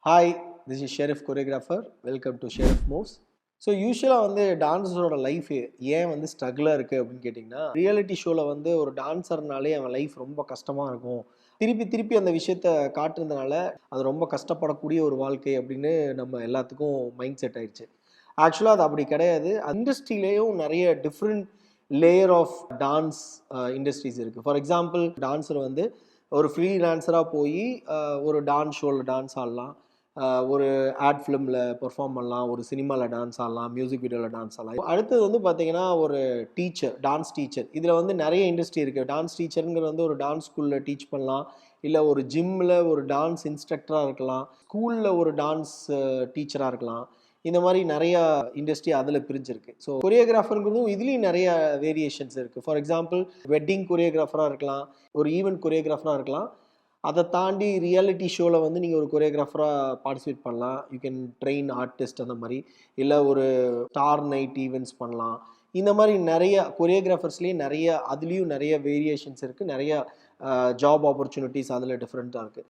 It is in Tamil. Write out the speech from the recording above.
Hi, this is Sherif choreographer. Welcome to Sherif moves. So யூஸ்வலாக வந்து டான்ஸரோட லைஃப் ஏன் வந்து ஸ்ட்ரகிளாக இருக்குது அப்படின்னு கேட்டிங்கன்னா, ரியாலிட்டி ஷோவில் வந்து ஒரு டான்ஸர்னாலே அவன் லைஃப் ரொம்ப கஷ்டமாக இருக்கும். திருப்பி திருப்பி அந்த விஷயத்த காட்டுறதுனால அது ரொம்ப கஷ்டப்படக்கூடிய ஒரு வாழ்க்கை அப்படின்னு நம்ம எல்லாத்துக்கும் மைண்ட் செட் ஆயிடுச்சு. ஆக்சுவலாக அது அப்படி கிடையாது. இண்டஸ்ட்ரியிலேயும் நிறைய different layer of dance industries இருக்குது. ஃபார் எக்ஸாம்பிள், டான்ஸர் வந்து ஒரு ஃப்ரீ டான்ஸராக போய் ஒரு டான்ஸ் ஷோவில் டான்ஸ் ஆடலாம், ஒரு ஆட் ஃபிலிமில் பெர்ஃபார்ம் பண்ணலாம், ஒரு சினிமாவில் டான்ஸ் ஆடலாம், மியூசிக் வீடியோவில் டான்ஸ் ஆடலாம். அடுத்தது வந்து பார்த்தீங்கன்னா ஒரு டீச்சர், டான்ஸ் டீச்சர். இதில் வந்து நிறைய இண்டஸ்ட்ரி இருக்குது. டான்ஸ் டீச்சருங்கிறது வந்து ஒரு டான்ஸ் ஸ்கூலில் டீச் பண்ணலாம், இல்லை ஒரு ஜிம்மில் ஒரு டான்ஸ் இன்ஸ்ட்ரக்டராக இருக்கலாம், ஸ்கூலில் ஒரு டான்ஸ் டீச்சராக இருக்கலாம். இந்த மாதிரி நிறையா இண்டஸ்ட்ரி அதில் பிரிஞ்சிருக்கு. ஸோ கொரியோகிராஃபருங்கிறதும் இதுலேயும் நிறைய வேரியேஷன்ஸ் இருக்குது. ஃபார் எக்ஸாம்பிள், வெட்டிங் கொரியோகிராஃபராக இருக்கலாம், ஒரு ஈவெண்ட் கொரியோகிராஃபராக இருக்கலாம். அதை தாண்டி ரியாலிட்டி ஷோவில் வந்து நீங்கள் ஒரு கொரியோகிராஃபராக பார்ட்டிசிபேட் பண்ணலாம். யூ கேன் ட்ரெயின் ஆர்டிஸ்ட் அந்த மாதிரி, இல்லை ஒரு ஸ்டார் நைட் ஈவெண்ட்ஸ் பண்ணலாம். இந்த மாதிரி நிறைய கொரியோகிராஃபர்ஸ்லேயே அதுலேயும் நிறைய வேரியேஷன்ஸ் இருக்குது. நிறைய ஜாப் ஆப்பர்ச்சுனிட்டிஸ் அதில் டிஃப்ரெண்ட்டாக இருக்குது.